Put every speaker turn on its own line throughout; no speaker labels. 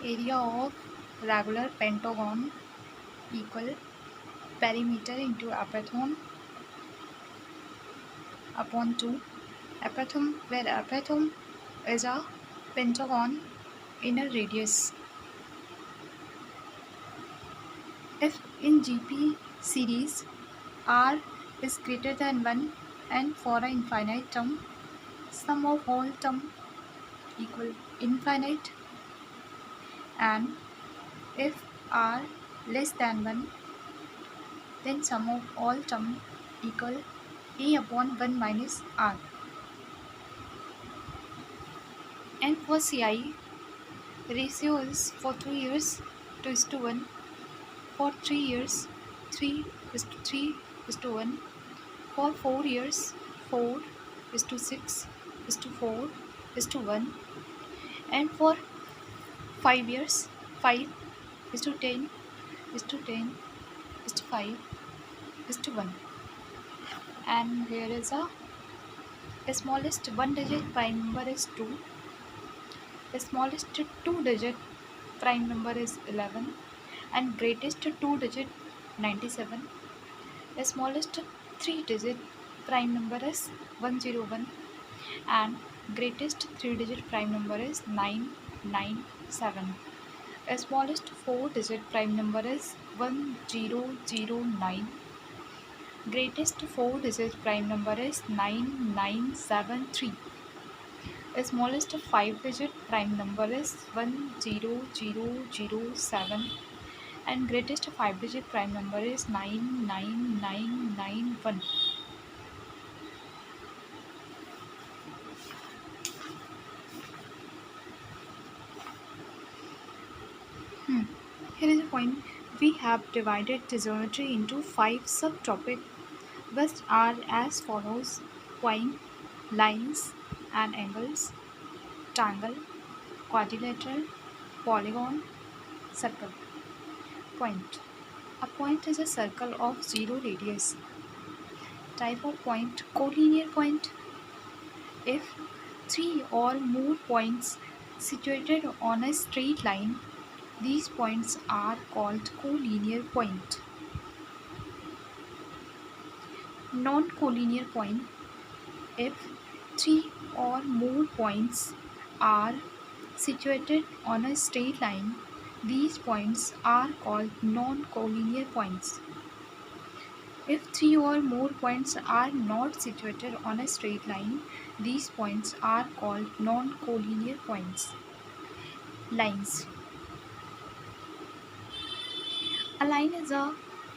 Area of regular pentagon equal perimeter into apothem upon 2. Apothem, where apothem is a pentagon inner radius. If in GP series R is greater than 1 and for an infinite term, sum of all term equal infinite, and if R less than 1, then sum of all term equal A upon 1 minus R. And for CI, ratio is for 2 years 2:1, for 3 years 3:3 1, for 4 years 4:6:4:1, and for 5 years 5:10:10:5:1. And here is a smallest 1 digit prime number is 2, the smallest 2 digit prime number is 11, and greatest 2 digit 97. The smallest 3 digit prime number is 101, and greatest 3 digit prime number is 997. The smallest 4 digit prime number is 1009. Greatest 4 digit prime number is 9973. The smallest 5 digit prime number is 10007, and greatest 5 digit prime number is 99991. Here is a point. We have divided the geometry into 5 subtopics, which are as follows: point, lines and angles, triangle, quadrilateral, polygon, circle. Point. A point is a circle of 0 radius. Type of point: collinear point. If 3 or more points situated on a straight line, these points are called collinear point. Non-collinear point. If 3 or more points are situated on a straight line, these points are called non-collinear points. If 3 or more points are not situated on a straight line, these points are called non-collinear points. Lines. A line is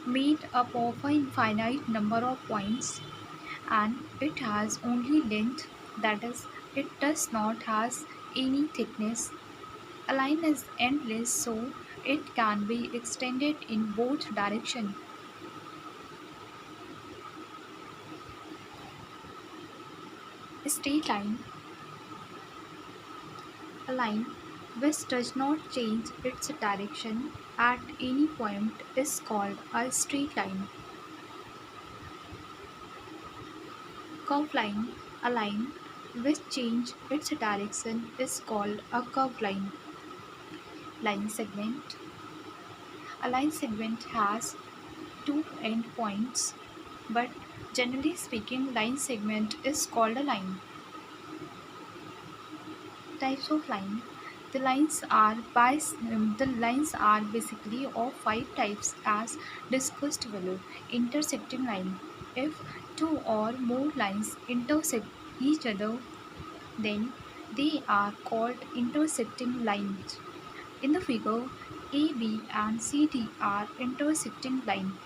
made up of an infinite number of points, and it has only length, that is, it does not has any thickness. A line is endless, so it can be extended in both directions. A straight line. A line which does not change its direction at any point is called a straight line. Curved line. A line which changes its direction is called a curved line. Line segment. A line segment has two endpoints, but generally speaking, line segment is called a line. Types of line. The lines are basically of 5 types as discussed below. Intersecting line. If 2 or more lines intersect each other, then they are called intersecting lines. In the figure, AB and CD are intersecting lines.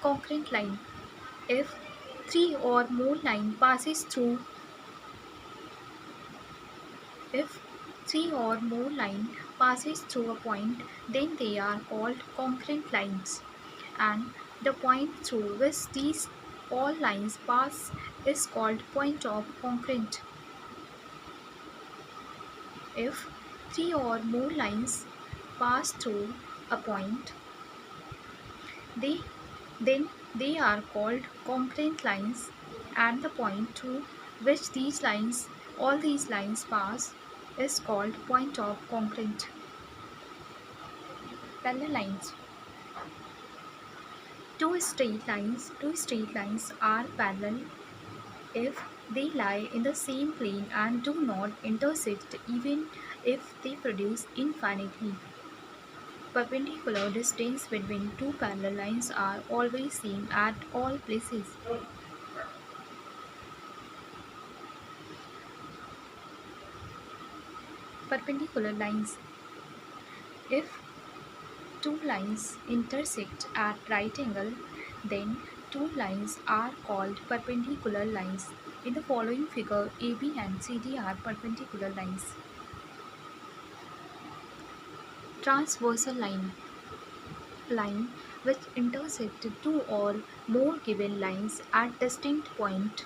Concurrent line. If 3 or more line passes through If 3 or more line passes through a point, then they are called concurrent lines, and the point through which these all lines pass is called point of concurrent. If 3 or more lines pass through a point, they then they are called concurrent lines, and the point through which all these lines pass is called point of congruent. Parallel lines. Two straight lines are parallel if they lie in the same plane and do not intersect even if they produce infinitely. Perpendicular distance between two parallel lines are always same at all places. Perpendicular lines. If two lines intersect at right angle, then two lines are called perpendicular lines. In the following figure, AB and CD are perpendicular lines. Transversal line which intersect two or more given lines at distinct point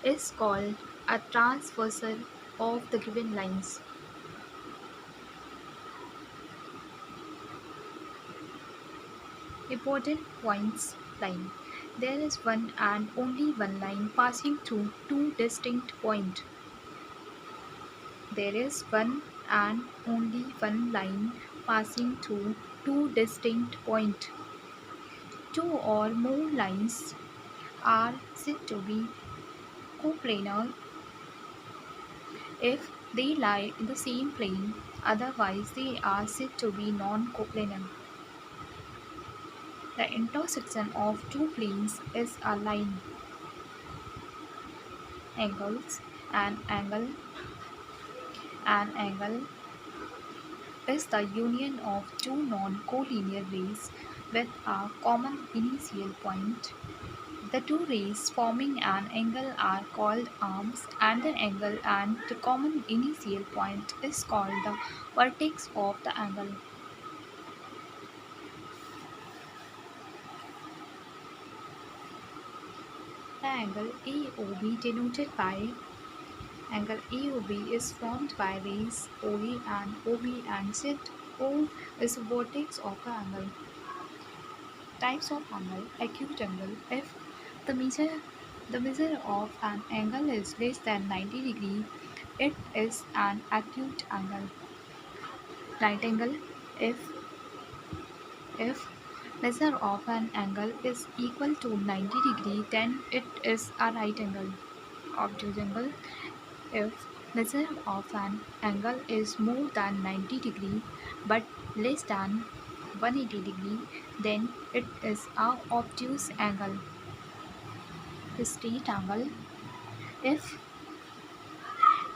is called a transversal of the given lines. Important points line. There is one and only one line passing through two distinct points. There is one and only one line passing through two distinct points. Two or more lines are said to be coplanar if they lie in the same plane, otherwise they are said to be non-coplanar. The intersection of two planes is a line. Angles. An angle is the union of two non-collinear rays with a common initial point. The two rays forming an angle are called arms, and the angle and the common initial point is called the vertex of the angle. The angle AOB denoted by angle AOB is formed by rays OA and OB, and set O is the vertex of the angle. Types of angle. Acute angle. If the measure of an angle is less than 90 degree, it is an acute angle. Right angle. If measure of an angle is equal to 90 degree, then it is a right angle. Obtuse angle. If measure of an angle is more than 90 degree but less than 180 degree, then it is a obtuse angle. Straight angle. If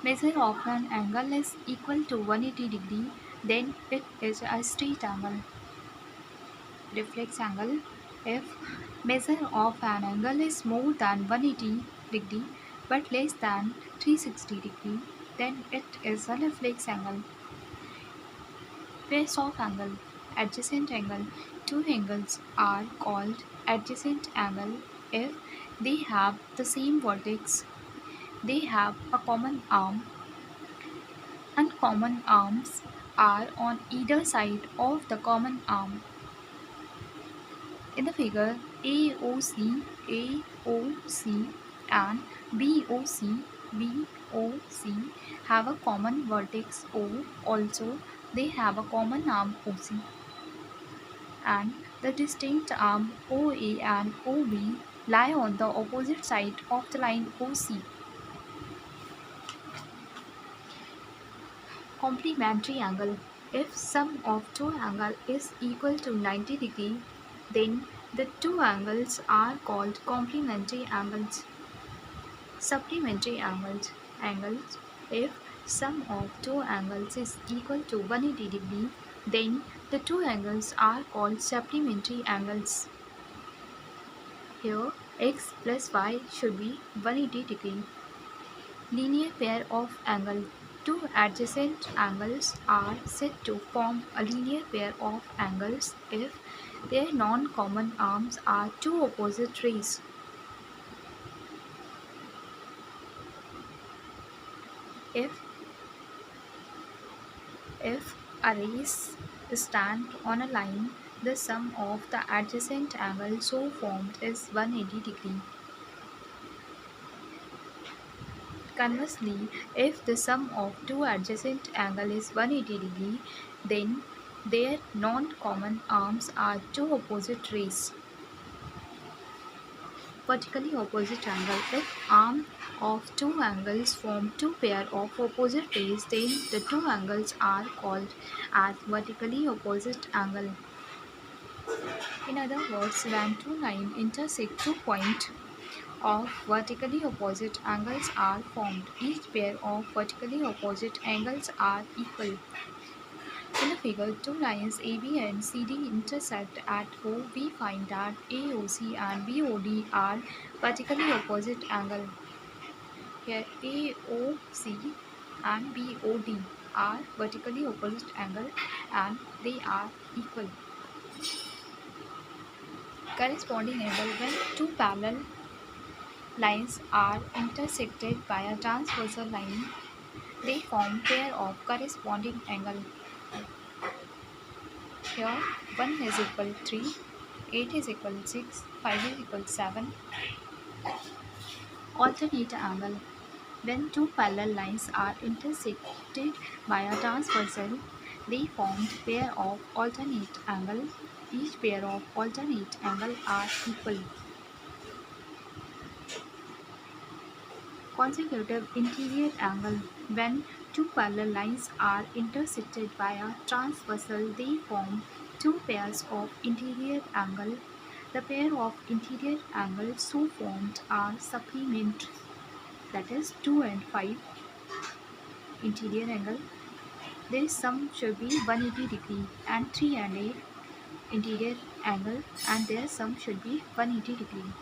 measure of an angle is equal to 180 degree, then it is a straight angle. Reflex angle. If measure of an angle is more than 180 degree but less than 360 degree, then it is a reflex angle. Face off angle. Adjacent angle. Two angles are called adjacent angle if they have the same vertex, they have a common arm, and common arms are on either side of the common arm. In the figure, AOC and BOC have a common vertex O. Also, they have a common arm OC, and the distinct arm OA and OB lie on the opposite side of the line OC. Complementary angle. If sum of two angles is equal to 90 degree, then the two angles are called complementary angles. Supplementary angles. If sum of two angles is equal to 180 degree, then the two angles are called supplementary angles. Here x plus y should be 180 degree. Linear pair of angle. Two adjacent angles are said to form a linear pair of angles if their non-common arms are two opposite rays. If a rays stand on a line, the sum of the adjacent angles so formed is 180 degree. Conversely, if the sum of two adjacent angles is 180 degree, then their non-common arms are two opposite rays. Vertically opposite angle. If arm of two angles form two pair of opposite rays, then the two angles are called as vertically opposite angle. In other words, when two lines intersect, two points of vertically opposite angles are formed. Each pair of vertically opposite angles are equal. In the figure, two lines AB and CD intersect at O. We find that AOC and BOD are vertically opposite angle. Here AOC and BOD are vertically opposite angle and they are equal. Corresponding angle. When two parallel lines are intersected by a transversal line, they form pair of corresponding angle. Here 1 is equal 3, 8 is equal 6, 5 is equal 7. Alternate angle. When two parallel lines are intersected by a transversal, they form pair of alternate angle. Each pair of alternate angle are equal. Consecutive interior angle. When two parallel lines are intersected by a transversal, they form two pairs of interior angle. The pair of interior angles so formed are supplementary, that is 2 and 5 interior angle. Their sum should be 180 degree, and 3 and 8 interior angle, and their sum should be 180 degree.